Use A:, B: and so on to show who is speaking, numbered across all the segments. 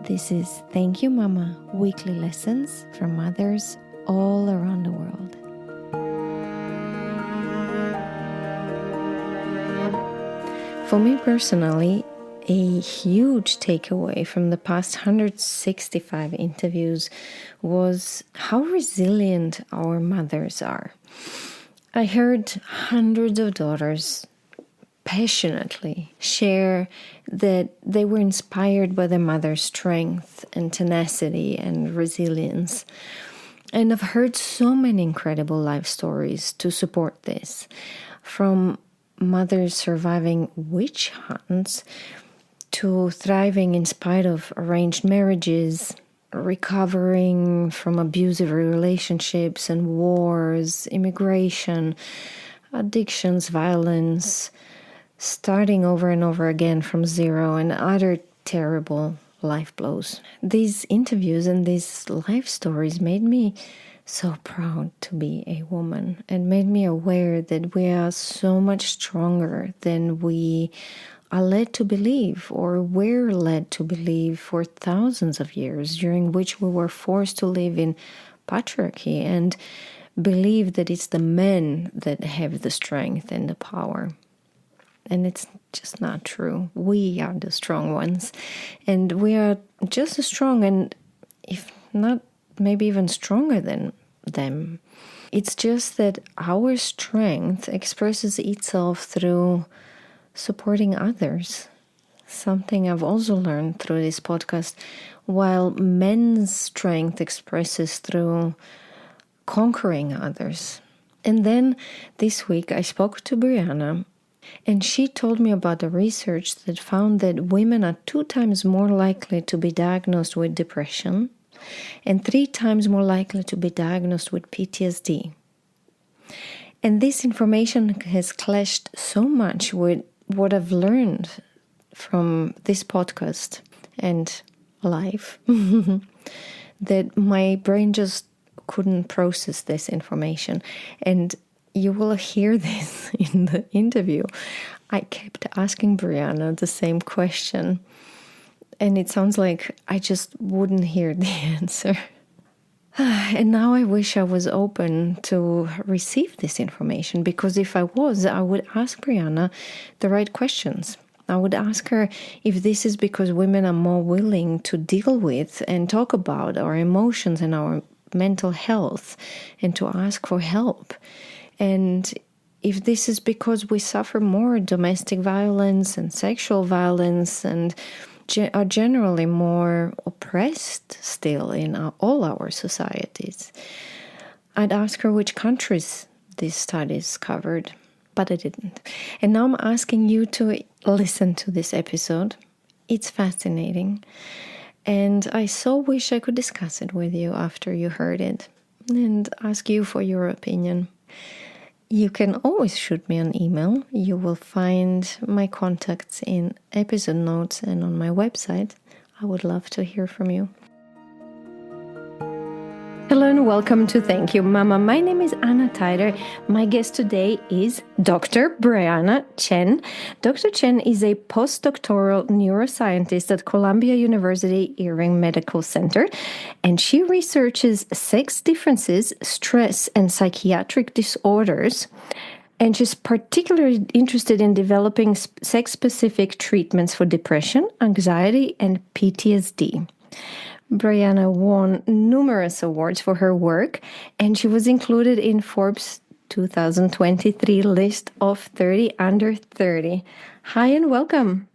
A: This is Thank You Mama, weekly lessons from mothers all around the world. For me personally, a huge takeaway from the past 165 interviews was how resilient our mothers are. I heard hundreds of daughters passionately share that they were inspired by their mother's strength and tenacity and resilience. And I've heard so many incredible life stories to support this, from mothers surviving witch hunts to thriving in spite of arranged marriages, recovering from abusive relationships and wars, immigration, addictions, violence, starting over and over again from zero, and other terrible life blows. These interviews and these life stories made me so proud to be a woman and made me aware that we are so much stronger than we are led to believe, or were led to believe for thousands of years, during which we were forced to live in patriarchy and believe that it's the men that have the strength and the power. And it's just not true. We are the strong ones, and we are just as strong, and if not, maybe even stronger than them. It's just that our strength expresses itself through supporting others, something I've also learned through this podcast, while men's strength expresses through conquering others. And then this week I spoke to Briana, and she told me about the research that found that women are 2 times more likely to be diagnosed with depression and 3 times more likely to be diagnosed with PTSD. And this information has clashed so much with what I've learned from this podcast and life that my brain just couldn't process this information. And you will hear this in the interview. I kept asking Briana the same question, and it sounds like I just wouldn't hear the answer. And now I wish I was open to receive this information, because if I was, I would ask Briana the right questions. I would ask her if this is because women are more willing to deal with and talk about our emotions and our mental health and to ask for help. And if this is because we suffer more domestic violence and sexual violence and are generally more oppressed still in all our societies. I'd ask her which countries these studies covered, but I didn't. And now I'm asking you to listen to this episode. It's fascinating. And I so wish I could discuss it with you after you heard it and ask you for your opinion. You can always shoot me an email. You will find my contacts in episode notes and on my website. I would love to hear from you. Hello and welcome to Thank You Mama. My name is Anna Tyder. My guest today is Dr. Briana Chen. Dr. Chen is a postdoctoral neuroscientist at Columbia University Irving Medical Center, and she researches sex differences, stress, and psychiatric disorders. And she's particularly interested in developing sex-specific treatments for depression, anxiety, and PTSD. Briana won numerous awards for her work, and she was included in Forbes' 2023 list of 30 under 30. Hi and welcome.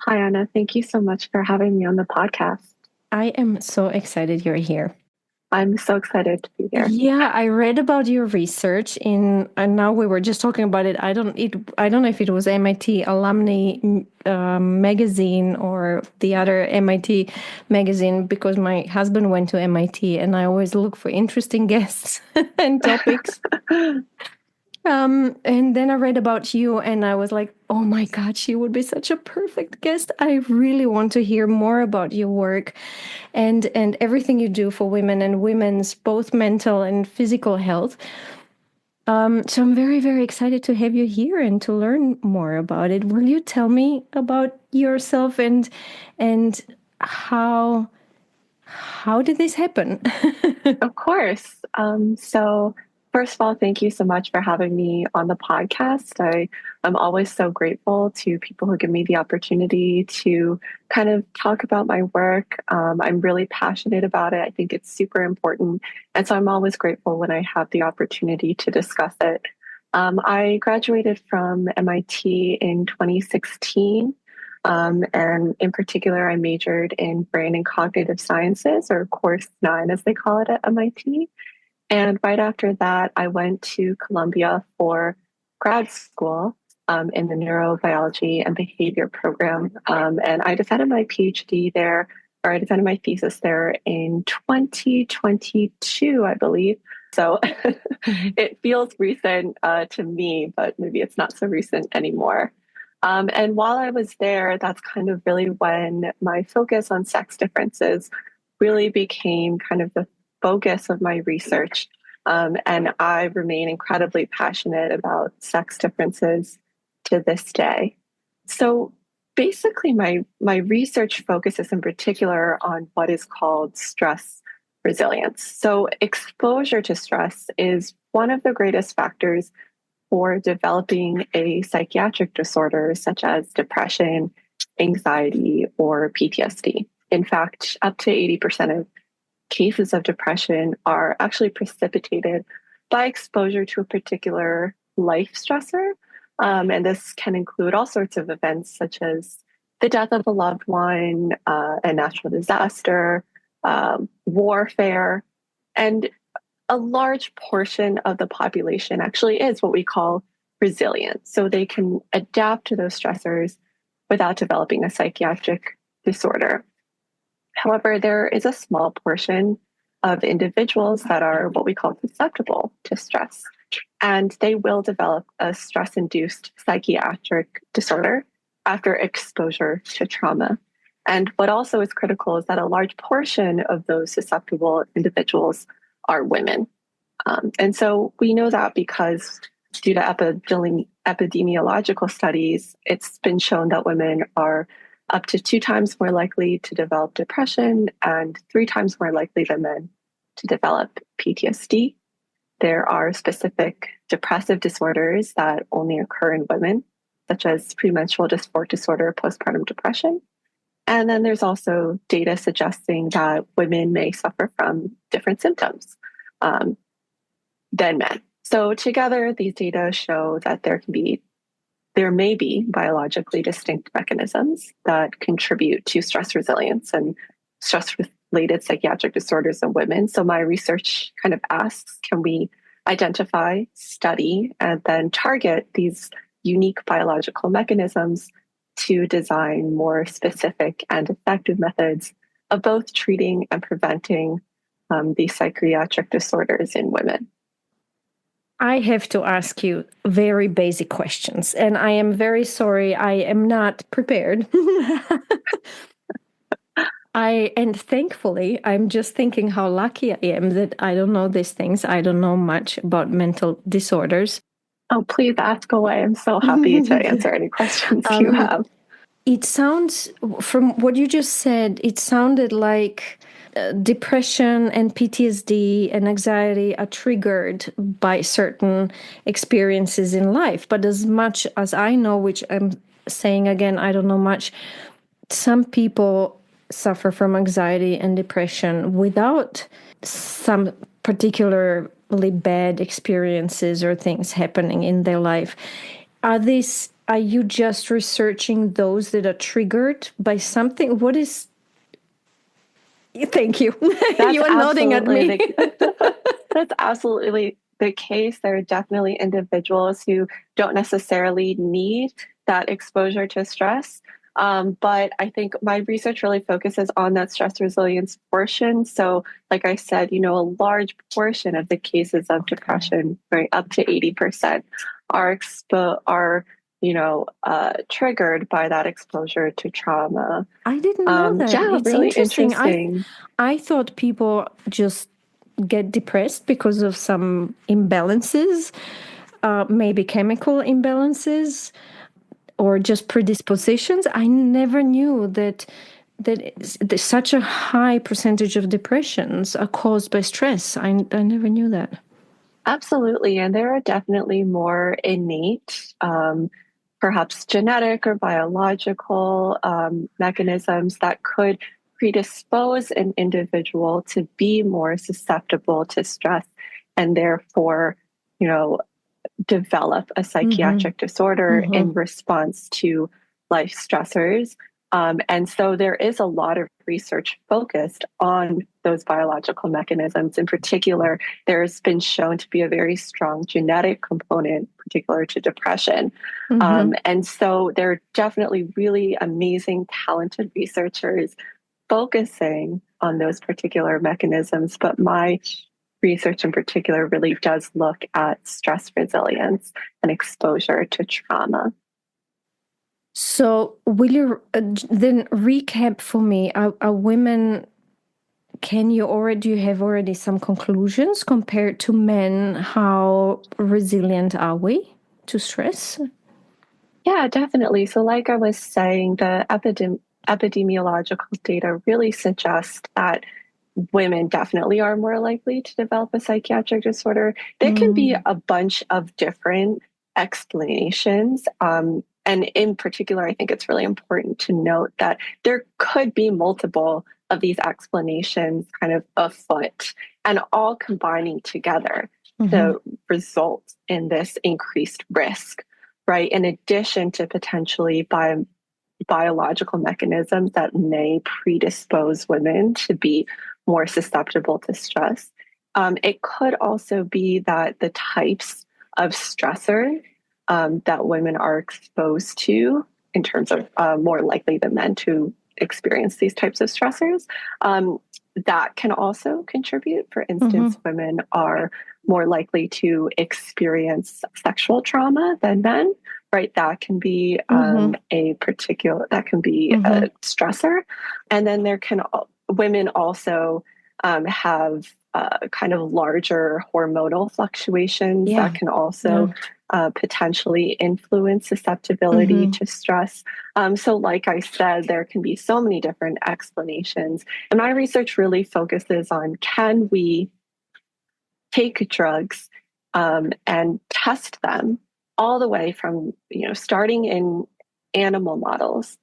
B: Hi, Anna. Thank you so much for having me on the podcast.
A: I am so excited you're here.
B: I'm so excited to be here.
A: Yeah, I read about your research and now we were just talking about it. I don't know if it was MIT Alumni magazine or the other MIT magazine, because my husband went to MIT and I always look for interesting guests and topics. And then I read about you and I was like, oh my God, she would be such a perfect guest. I really want to hear more about your work and everything you do for women and women's both mental and physical health. So I'm very, very excited to have you here and to learn more about it. Will you tell me about yourself and how did this happen?
B: Of course. So first of all, thank you so much for having me on the podcast. I'm always so grateful to people who give me the opportunity to kind of talk about my work. I'm really passionate about it. I think it's super important. And so I'm always grateful when I have the opportunity to discuss it. I graduated from MIT in 2016. And in particular, I majored in brain and cognitive sciences, or Course 9, as they call it at MIT. And right after that, I went to Columbia for grad school in the neurobiology and behavior program. And I defended my PhD there, or I defended my thesis there in 2022, I believe. So it feels recent to me, but maybe it's not so recent anymore. And while I was there, that's kind of really when my focus on sex differences really became kind of the focus of my research. And I remain incredibly passionate about sex differences to this day. So basically, my research focuses in particular on what is called stress resilience. So exposure to stress is one of the greatest factors for developing a psychiatric disorder such as depression, anxiety, or PTSD. In fact, up to 80% of cases of depression are actually precipitated by exposure to a particular life stressor. And this can include all sorts of events such as the death of a loved one, a natural disaster, warfare, and a large portion of the population actually is what we call resilient. So they can adapt to those stressors without developing a psychiatric disorder. However, there is a small portion of individuals that are what we call susceptible to stress, and they will develop a stress-induced psychiatric disorder after exposure to trauma. And what also is critical is that a large portion of those susceptible individuals are women. And so we know that because due to epidemiological studies, it's been shown that women are up to 2 times more likely to develop depression and 3 times more likely than men to develop PTSD. There are specific depressive disorders that only occur in women, such as premenstrual dysphoric disorder, postpartum depression. And then there's also data suggesting that women may suffer from different symptoms than men. So together, these data show that there may be biologically distinct mechanisms that contribute to stress resilience and stress-related psychiatric disorders in women. So my research kind of asks, can we identify, study, and then target these unique biological mechanisms to design more specific and effective methods of both treating and preventing these psychiatric disorders in women?
A: I have to ask you very basic questions, and I am very sorry I am not prepared. And thankfully, I'm just thinking how lucky I am that I don't know these things. I don't know much about mental disorders.
B: Oh, please ask away. I'm so happy to answer any questions you have.
A: It sounds, from what you just said, it sounded like depression and PTSD and anxiety are triggered by certain experiences in life. But as much as I know, which I'm saying again, I don't know much, some people suffer from anxiety and depression without some particularly bad experiences or things happening in their life. Are you just researching those that are triggered by something? What is... Thank you. You are nodding at me.
B: That's absolutely the case. There are definitely individuals who don't necessarily need that exposure to stress. But I think my research really focuses on that stress resilience portion. So, like I said, a large portion of the cases of depression, right, up to 80%, are triggered by that exposure to trauma.
A: I didn't know that.
B: Yeah,
A: it's
B: really
A: interesting. I thought people just get depressed because of some imbalances, maybe chemical imbalances or just predispositions. I never knew that there's such a high percentage of depressions are caused by stress. I never knew that.
B: Absolutely. And there are definitely more innate, perhaps genetic or biological mechanisms that could predispose an individual to be more susceptible to stress and therefore, you know, develop a psychiatric disorder in response to life stressors. And so there is a lot of research focused on those biological mechanisms. In particular, there's been shown to be a very strong genetic component, particular to depression. And so there are definitely really amazing, talented researchers focusing on those particular mechanisms. But my research in particular really does look at stress resilience and exposure to trauma.
A: So, will you then recap for me? Are women? Do you have already some conclusions compared to men? How resilient are we to stress?
B: Yeah, definitely. So, like I was saying, the epidemiological data really suggest that women definitely are more likely to develop a psychiatric disorder. There can be a bunch of different explanations. And in particular, I think it's really important to note that there could be multiple of these explanations kind of afoot and all combining together to result in this increased risk, right? In addition to potentially biological mechanisms that may predispose women to be more susceptible to stress. It could also be that the types of stressor that women are exposed to in terms of more likely than men to experience these types of stressors, that can also contribute. For instance, women are more likely to experience sexual trauma than men, right? That can be a stressor. And then women also have kind of larger hormonal fluctuations that can also potentially influence susceptibility to stress. So like I said, there can be so many different explanations. And my research really focuses on, can we take drugs and test them all the way from, starting in animal models,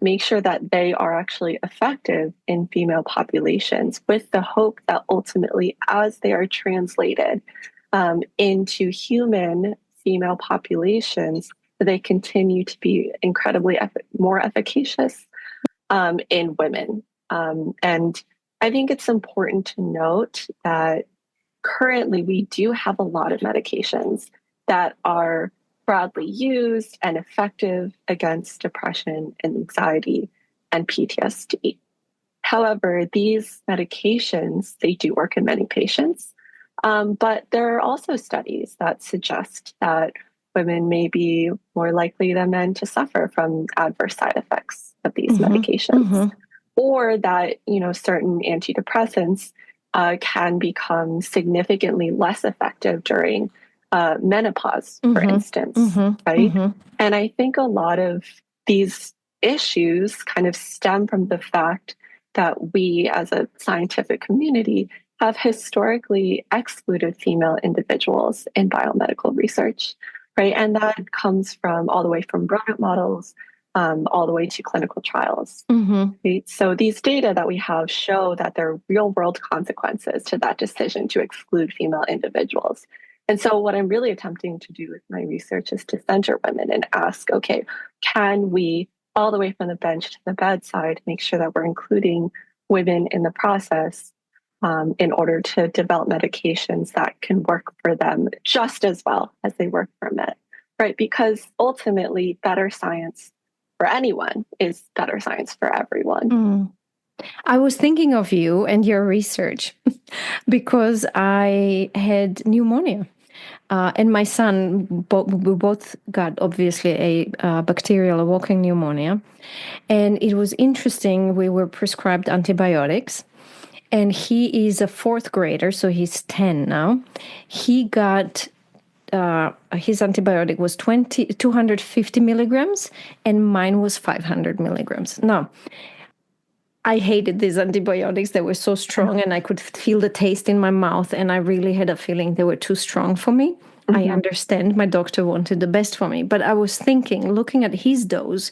B: make sure that they are actually effective in female populations, with the hope that ultimately, as they are translated into human female populations, they continue to be incredibly more efficacious in women. And I think it's important to note that currently we do have a lot of medications that are broadly used and effective against depression and anxiety and PTSD. However, these medications, they do work in many patients, but there are also studies that suggest that women may be more likely than men to suffer from adverse side effects of these medications, or that, certain antidepressants can become significantly less effective during menopause, for instance, right? And I think a lot of these issues kind of stem from the fact that we as a scientific community have historically excluded female individuals in biomedical research, right? And that comes from all the way from rodent models all the way to clinical trials. Right? So these data that we have show that there are real world consequences to that decision to exclude female individuals. And so what I'm really attempting to do with my research is to center women and ask, okay, can we, all the way from the bench to the bedside, make sure that we're including women in the process in order to develop medications that can work for them just as well as they work for men, right? Because ultimately, better science for anyone is better science for everyone.
A: I was thinking of you and your research because I had pneumonia. And my son, we both got obviously a bacterial walking pneumonia. And it was interesting. We were prescribed antibiotics. And he is a fourth grader, so he's 10 now. He got his antibiotic was 250 milligrams, and mine was 500 milligrams. Now, I hated these antibiotics. They were so strong and I could feel the taste in my mouth. And I really had a feeling they were too strong for me. I
B: Mm-hmm.
A: understand my doctor wanted the best for me, but I was thinking, looking at his dose,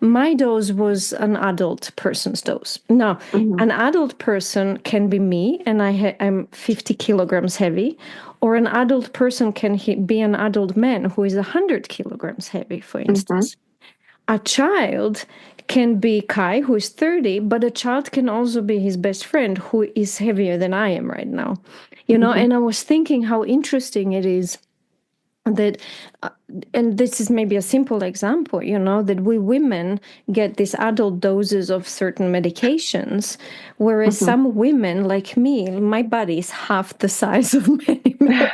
A: my dose was an adult person's dose. Now,
B: Mm-hmm.
A: an adult person can be me, and I'm 50 kilograms heavy, or an adult person can be an adult man who is 100 kilograms heavy, for
B: Mm-hmm.
A: instance. A child can be Kai, who is 30, but a child can also be his best friend, who is heavier than I am right now.
B: Mm-hmm.
A: And I was thinking how interesting it is that and this is maybe a simple example, that we women get these adult doses of certain medications, whereas
B: Mm-hmm.
A: some women like me, my body is half the size of many men.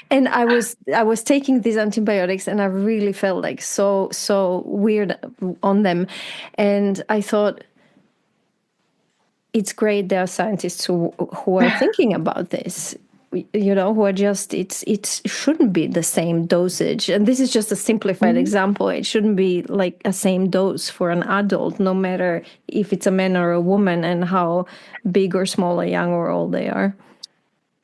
A: And I was taking these antibiotics and I really felt like so weird on them. And I thought, it's great there are scientists who are thinking about this, who are just, it shouldn't be the same dosage. And this is just a simplified
B: Mhm.
A: example. It shouldn't be like a same dose for an adult, no matter if it's a man or a woman and how big or small or young or old they are.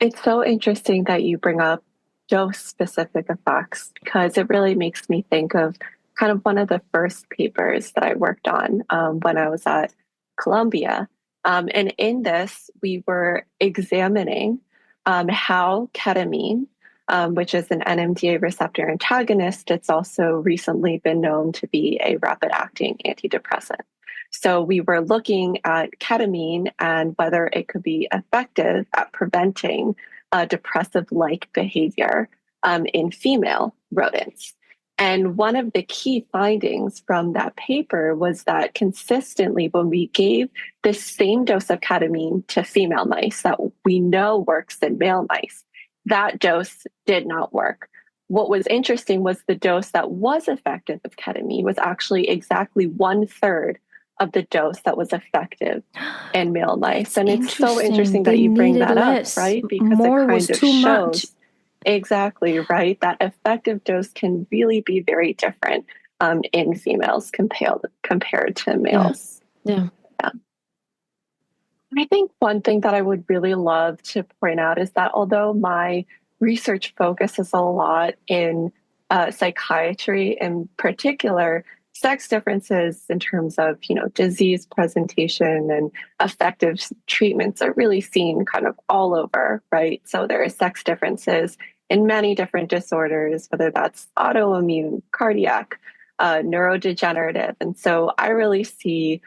B: It's so interesting that you bring up dose specific effects because it really makes me think of kind of one of the first papers that I worked on when I was at Columbia. And in this, we were examining how ketamine, which is an NMDA receptor antagonist, it's also recently been known to be a rapid acting antidepressant. So we were looking at ketamine and whether it could be effective at preventing depressive-like behavior in female rodents. And one of the key findings from that paper was that consistently, when we gave the same dose of ketamine to female mice that we know works in male mice, that dose did not work. What was interesting was the dose that was effective of ketamine was actually exactly 1/3 of the dose that was effective in male mice.
A: It's
B: And it's so
A: interesting.
B: interesting
A: They
B: that you bring
A: needed
B: that up,
A: less.
B: right? Because it
A: More was
B: kind of
A: too much.
B: shows exactly, right? That effective dose can really be very different in females compared to
A: Yeah.
B: males.
A: Yeah.
B: Yeah. I think one thing that I would really love to point out is that although my research focuses a lot in psychiatry in particular, sex differences in terms of disease presentation and effective treatments are really seen kind of all over, right? So there are sex differences in many different disorders, whether that's autoimmune, cardiac, neurodegenerative. And so I really see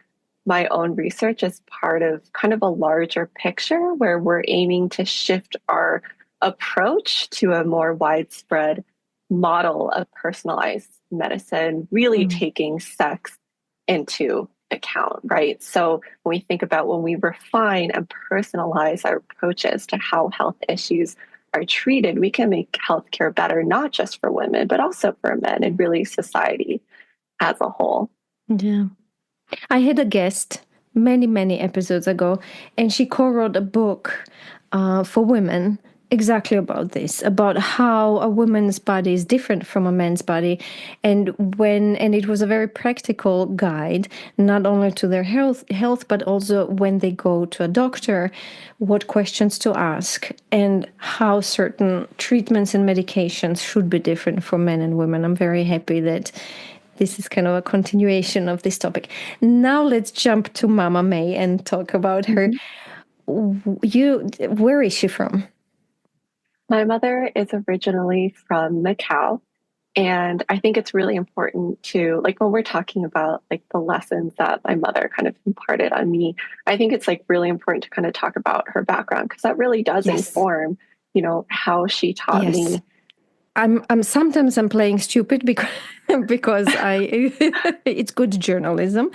B: my own research as part of kind of a larger picture where we're aiming to shift our approach to a more widespread model of personalized medicine, really taking sex into account, right? So when we think about when we refine and personalize our approaches to how health issues are treated, we can make healthcare better, not just for women, but also for men and really society as a whole.
A: Yeah. I had a guest many, many episodes ago, and she co-wrote a book for women exactly about this, about how a woman's body is different from a man's body. And it was a very practical guide, not only to their health, but also when they go to a doctor, what questions to ask and how certain treatments and medications should be different for men and women. I'm very happy that this is kind of a continuation of this topic. Now let's jump to Mama May and talk about her. Where is she from?
B: My mother is originally from Macau. And I think it's really important to, like, when we're talking about like the lessons that my mother kind of imparted on me, I think it's like really important to kind of talk about her background because that really does
A: Yes.
B: inform, how she taught
A: Yes.
B: me.
A: I'm sometimes I'm playing stupid because it's good journalism.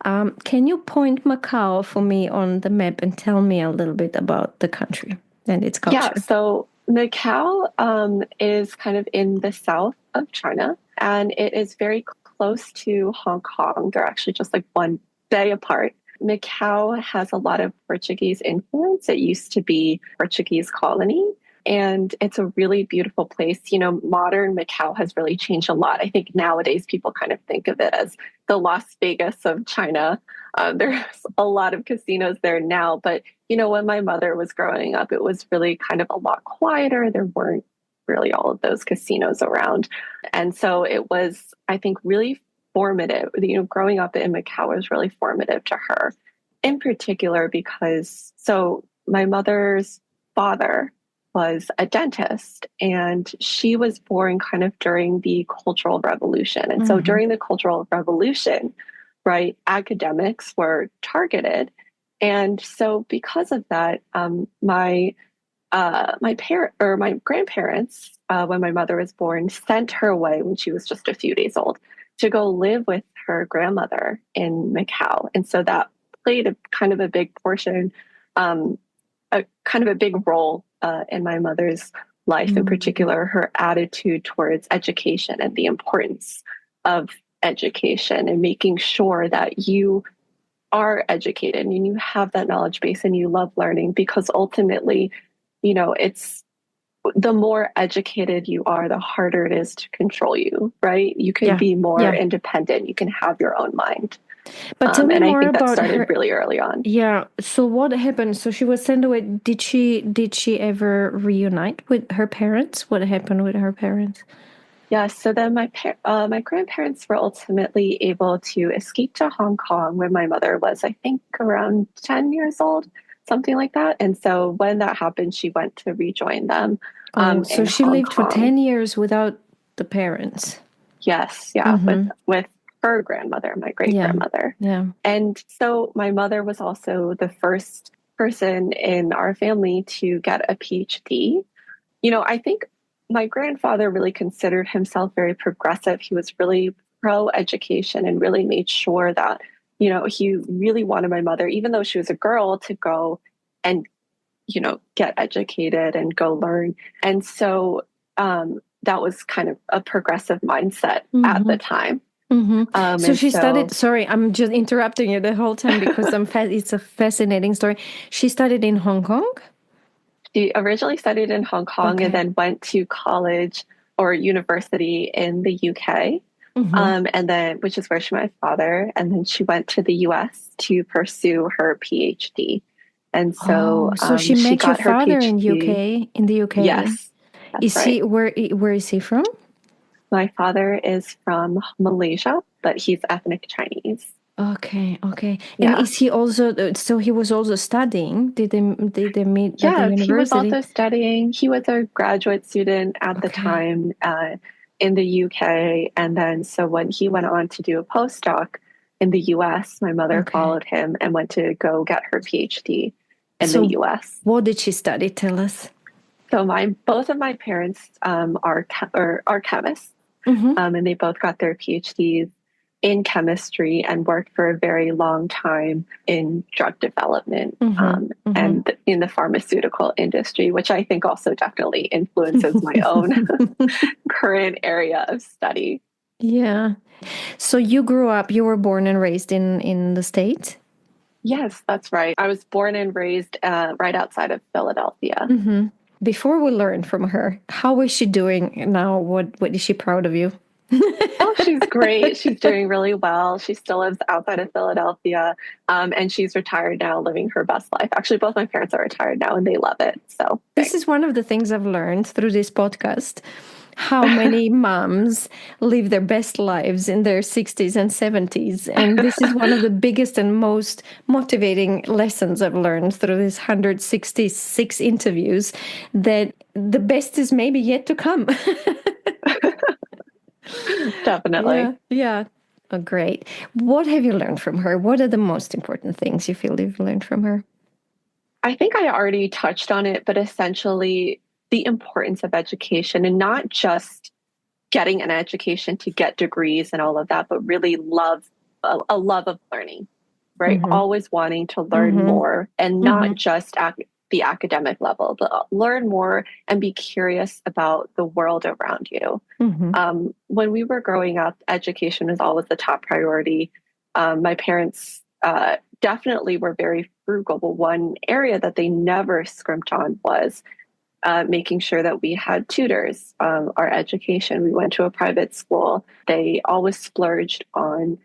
A: Can you point Macau for me on the map and tell me a little bit about the country and its
B: Yeah,
A: culture?
B: so Macau is kind of in the south of China, and it is very close to Hong Kong. They're actually just like one day apart. Macau has a lot of Portuguese influence. It used to be a Portuguese colony. and it's a really beautiful place. You know, modern Macau has really changed a lot. I think nowadays people kind of think of it as the Las Vegas of China. There's a lot of casinos there now, but you know, when my mother was growing up, it was really kind of a lot quieter. There weren't really all of those casinos around. And so it was, I think, really formative. You know, growing up in Macau was really formative to her, in particular because my mother's father was a dentist, and she was born kind of during the Cultural Revolution. And so during the Cultural Revolution, right, academics were targeted. And so because of that, my grandparents, when my mother was born, sent her away when she was just a few days old to go live with her grandmother in Macau. And so that played a kind of a big portion, a kind of a big role in my mother's life, in particular, her attitude towards education and the importance of education and making sure that you are educated and you have that knowledge base and you love learning, because ultimately, you know, it's the more educated you are, the harder it is to control you, right? You can be more independent. You can have your own mind.
A: But tell me
B: and
A: more
B: I think that
A: about
B: started
A: her.
B: really early on.
A: Yeah. So what happened? So she was sent away. Did she ever reunite with her parents? What happened with her parents?
B: Yeah. So then my grandparents were ultimately able to escape to Hong Kong when my mother was, I think, around 10 years old, something like that. And so when that happened, she went to rejoin them
A: So
B: in
A: she
B: Hong
A: lived for
B: Kong.
A: 10 years without the parents.
B: Yes. Yeah. With her grandmother, my great grandmother.
A: Yeah.
B: And so my mother was also the first person in our family to get a PhD. You know, I think my grandfather really considered himself very progressive. He was really pro education and really made sure that, you know, he really wanted my mother, even though she was a girl, to go and, you know, get educated and go learn. And so that was kind of a progressive mindset at the time.
A: So she studied, sorry, I'm just interrupting you the whole time because it's a fascinating story. She studied in Hong Kong?
B: She originally studied in Hong Kong and then went to college or university in the UK. And then, which is where she met my father. And then she went to the US to pursue her PhD. And so,
A: so she met your
B: got her
A: father
B: PhD
A: in the UK?
B: Yes, that's
A: is he where is he from?
B: My father is from Malaysia, but he's ethnic Chinese.
A: Okay.
B: Yeah.
A: And is he also, so he was also studying? Did they meet at the university?
B: He was also studying. He was a graduate student at the time in the UK. And then so when he went on to do a postdoc in the US, my mother followed him and went to go get her PhD in the US.
A: What did she study? Tell us.
B: So both of my parents are chemists, and they both got their PhDs in chemistry and worked for a very long time in drug development and in the pharmaceutical industry, which I think also definitely influences my own current area of study.
A: Yeah. So you were born and raised in the States?
B: Yes, that's right. I was born and raised right outside of Philadelphia.
A: Before we learn from her, how is she doing now? What is she proud of you?
B: Oh, she's great. She's doing really well. She still lives outside of Philadelphia, and she's retired now, living her best life. Actually, both my parents are retired now, and they love it. So
A: this is one of the things I've learned through this podcast, how many moms live their best lives in their 60s and 70s. And this is one of the biggest and most motivating lessons I've learned through these 166 interviews, that the best is maybe yet to come.
B: Definitely.
A: Yeah. Oh, great. What have you learned from her? What are the most important things you feel you've learned from her?
B: I think I already touched on it, but essentially the importance of education, and not just getting an education to get degrees and all of that, but really a love of learning, right? Always wanting to learn more, and not just at the academic level, but learn more and be curious about the world around you. When we were growing up, education was always the top priority. My parents definitely were very frugal, but one area that they never scrimped on was making sure that we had tutors, our education. We went to a private school. They always splurged on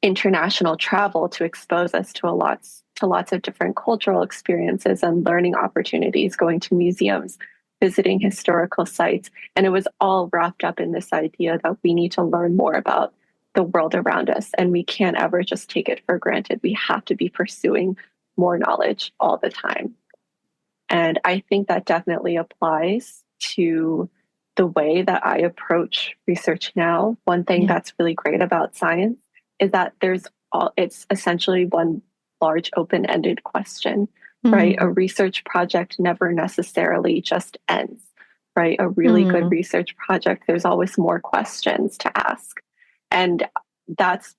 B: international travel to expose us to lots of different cultural experiences and learning opportunities, going to museums, visiting historical sites. And it was all wrapped up in this idea that we need to learn more about the world around us. And we can't ever just take it for granted. We have to be pursuing more knowledge all the time. And I think that definitely applies to the way that I approach research now. One thing that's really great about science is that it's essentially one large open-ended question, right? A research project never necessarily just ends, right? A really good research project, there's always more questions to ask. And that's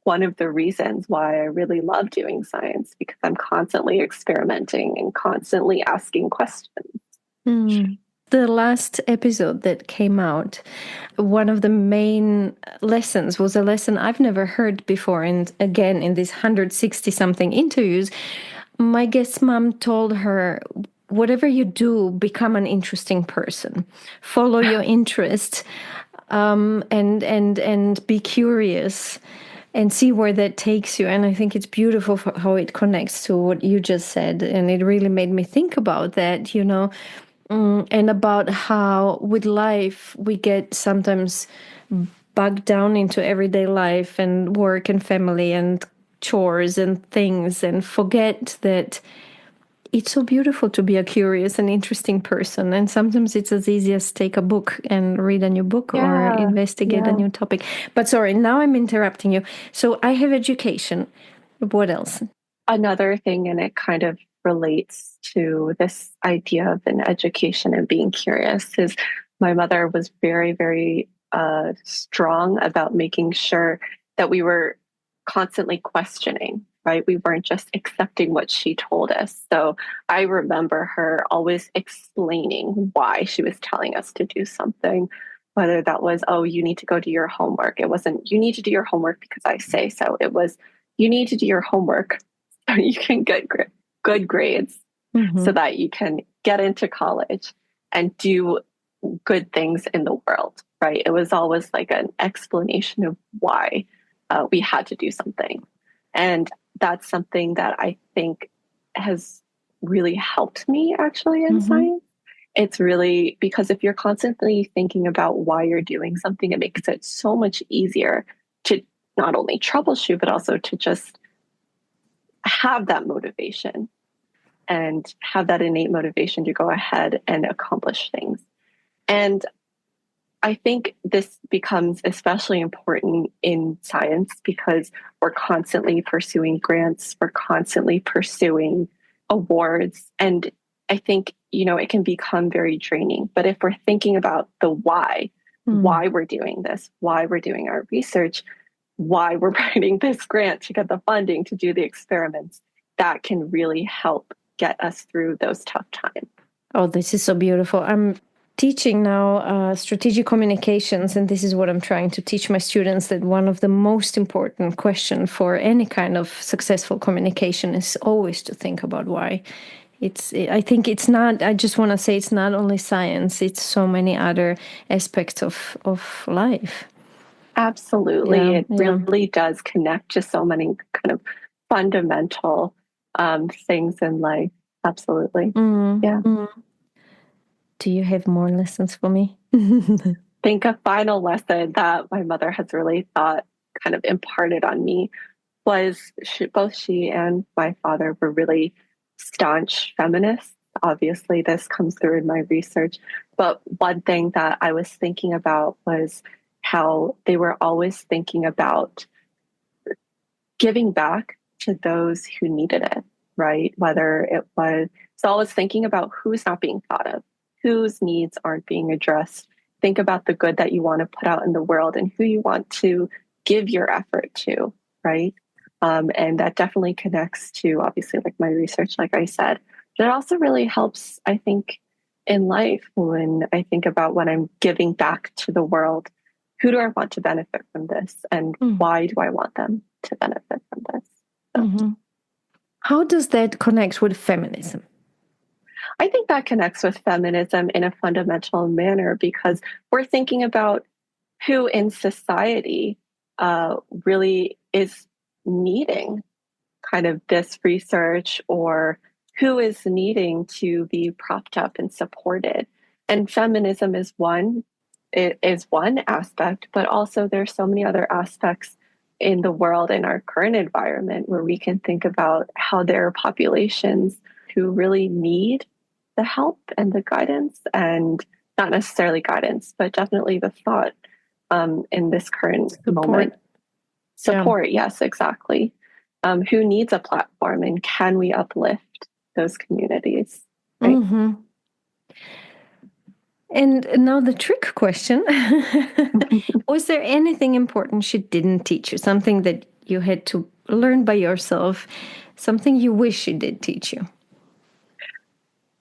B: one of the reasons why I really love doing science, because I'm constantly experimenting and constantly asking questions.
A: The last episode that came out, one of the main lessons was a lesson I've never heard before. And again, in these 160 something interviews, my guest mom told her, whatever you do, become an interesting person, follow your interest, and be curious and see where that takes you. And I think it's beautiful for how it connects to what you just said. And it really made me think about that, and about how with life we get sometimes bogged down into everyday life and work and family and chores and things, and forget that it's so beautiful to be a curious and interesting person. And sometimes it's as easy as take a book and read a new book or investigate a new topic. But sorry, now I'm interrupting you. So I have education. What else?
B: Another thing, and it kind of relates to this idea of an education and being curious, is my mother was very, very strong about making sure that we were constantly questioning, right? We weren't just accepting what she told us. So I remember her always explaining why she was telling us to do something, whether that was, oh, you need to go do your homework. It wasn't, you need to do your homework because I say so. It was, you need to do your homework so you can get good grades, so that you can get into college and do good things in the world, right? It was always like an explanation of why we had to do something. And that's something that I think has really helped me actually in science. It's really, because if you're constantly thinking about why you're doing something, it makes it so much easier to not only troubleshoot, but also to just have that motivation and have that innate motivation to go ahead and accomplish things. And I think this becomes especially important in science because we're constantly pursuing grants, we're constantly pursuing awards. And I think, it can become very draining. But if we're thinking about the why we're doing this, why we're doing our research, why we're writing this grant to get the funding to do the experiments, that can really help get us through those tough times.
A: Oh, this is so beautiful. I'm teaching now strategic communications, and this is what I'm trying to teach my students, that one of the most important questions for any kind of successful communication is always to think about why. I think it's not, I just want to say it's not only science, it's so many other aspects of life.
B: Absolutely. It really does connect to so many kind of fundamental things in life. Absolutely. Yeah.
A: Do you have more lessons for me?
B: I think a final lesson that my mother has really thought kind of imparted on me was both she and my father were really staunch feminists. Obviously, this comes through in my research. But one thing that I was thinking about was how they were always thinking about giving back to those who needed it, right? Whether it was, so always thinking about who's not being thought of, whose needs aren't being addressed. Think about the good that you want to put out in the world and who you want to give your effort to, right? And that definitely connects to, obviously, like my research, like I said. But it also really helps, I think, in life when I think about when I'm giving back to the world, who do I want to benefit from this? And why do I want them to benefit from this? So.
A: How does that connect with feminism?
B: I think that connects with feminism in a fundamental manner because we're thinking about who in society really is needing kind of this research or who is needing to be propped up and supported. And feminism is one, it is one aspect, but also there's so many other aspects in the world in our current environment where we can think about how there are populations who really need the help and the guidance, and not necessarily guidance, but definitely the thought in this current moment. Support, yeah. Yes, exactly. Who needs a platform, and can we uplift those communities? Right?
A: Mm-hmm. And now the trick question. Was there anything important she didn't teach you? Something that you had to learn by yourself? Something you wish she did teach you?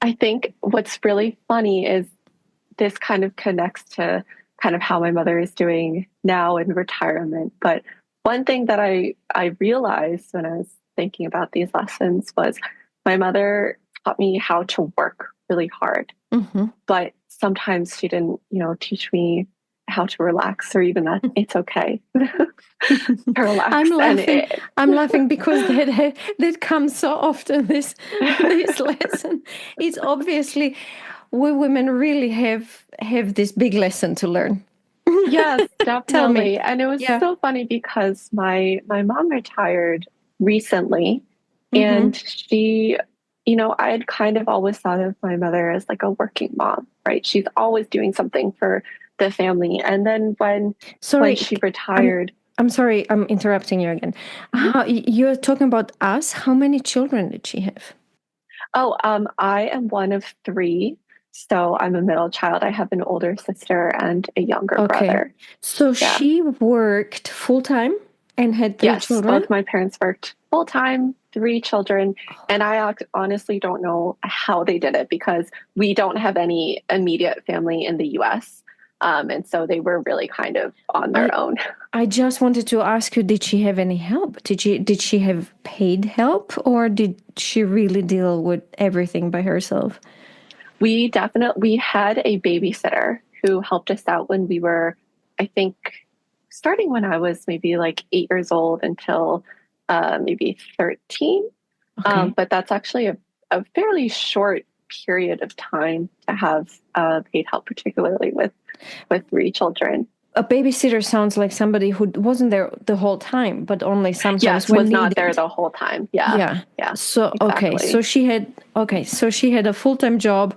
B: I think what's really funny is this kind of connects to kind of how my mother is doing now in retirement. But one thing that I realized when I was thinking about these lessons was my mother taught me how to work really hard. Mm-hmm. But sometimes she didn't, teach me how to relax, or even that it's okay to relax.
A: I'm laughing because that comes so often, this lesson. It's obviously we women really have this big lesson to learn.
B: Yes, definitely. And it was so funny because my mom retired recently, and she, I had kind of always thought of my mother as like a working mom, right? She's always doing something for the family. And then when she retired,
A: I'm sorry, I'm interrupting you again. You're talking about us. How many children did she have?
B: Oh, I am one of three. So I'm a middle child. I have an older sister and a younger brother.
A: So she worked full time and had three children?
B: Yes, both my parents worked full time, 3 children. And I honestly don't know how they did it because we don't have any immediate family in the US. And so they were really kind of on their own.
A: I just wanted to ask you, did she have any help? Did she have paid help, or did she really deal with everything by herself?
B: We had a babysitter who helped us out when we were, I think, starting when I was maybe like 8 years old until maybe 13. But that's actually a fairly short period of time to have paid help, particularly with 3 children.
A: A babysitter sounds like somebody who wasn't there the whole time, but only sometimes
B: was not there the whole time. Yeah.
A: So
B: exactly.
A: So she had a full-time job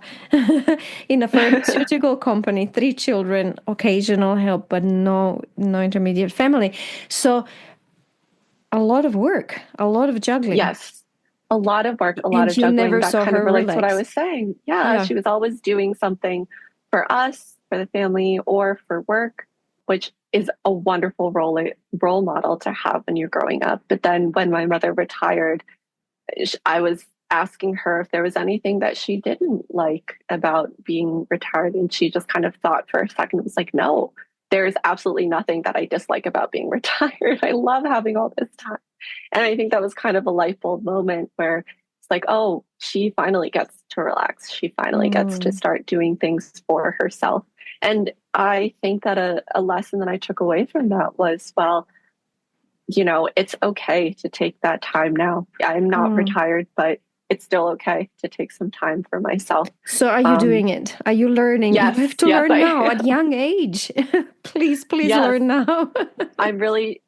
A: in a pharmaceutical company, 3 children, occasional help, but no intermediate family. So a lot of work, a lot of juggling.
B: Yes. A lot of work, a lot of juggling.
A: Never
B: that
A: saw
B: kind
A: her
B: of relates to
A: relax.
B: what I was saying. Yeah, she was always doing something for us, for the family, or for work, which is a wonderful role model to have when you're growing up. But then when my mother retired, I was asking her if there was anything that she didn't like about being retired. And she just kind of thought for a second. It was like, no, there's absolutely nothing that I dislike about being retired. I love having all this time. And I think that was kind of a light bulb moment where it's like, oh, she finally gets to relax. She finally gets to start doing things for herself. And I think that a lesson that I took away from that was, well, it's okay to take that time now. I'm not retired, but it's still okay to take some time for myself.
A: So are you doing it? Are you learning?
B: Yes,
A: you have to learn now at young age. please learn now.
B: I'm really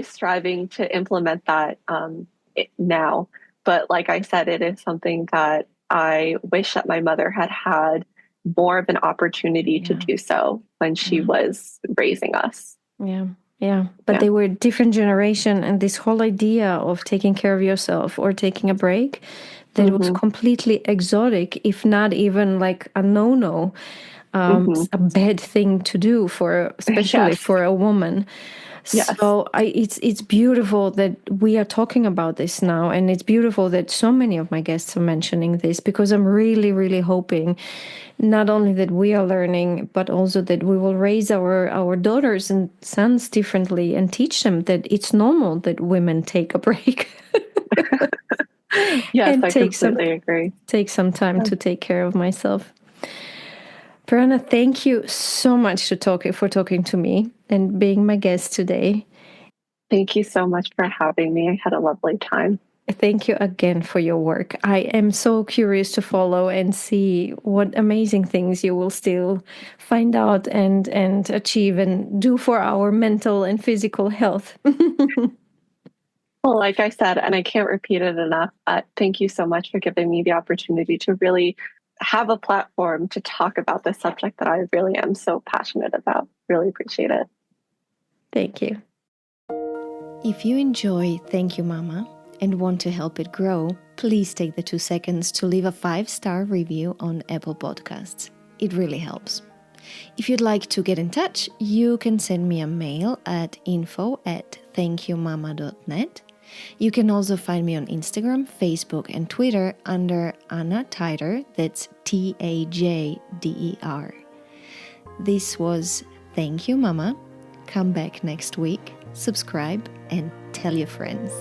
B: striving to implement that now. But like I said, it is something that I wish that my mother had more of an opportunity to do so when she was raising us.
A: But they were a different generation, and this whole idea of taking care of yourself or taking a break, that was completely exotic, if not even like a no-no, a bad thing to do especially for a woman. So it's beautiful that we are talking about this now, and it's beautiful that so many of my guests are mentioning this, because I'm really, really hoping not only that we are learning, but also that we will raise our daughters and sons differently and teach them that it's normal that women take a break.
B: Yes,
A: and
B: I completely agree.
A: take some time to take care of myself. Briana, thank you so much for talking to me and being my guest today.
B: Thank you so much for having me. I had a lovely time.
A: Thank you again for your work. I am so curious to follow and see what amazing things you will still find out and achieve and do for our mental and physical health.
B: Well, like I said, and I can't repeat it enough, thank you so much for giving me the opportunity to really have a platform to talk about this subject that I really am so passionate about. Really appreciate it.
A: Thank you. If you enjoy Thank You Mama and want to help it grow, please take the 2 seconds to leave a 5-star review on Apple Podcasts. It really helps. If you'd like to get in touch, you can send me a mail at info@thankyoumama.net. You can also find me on Instagram, Facebook, and Twitter under Anna Teider, that's Tajder. This was Thank You Mama. Come back next week, subscribe, and tell your friends.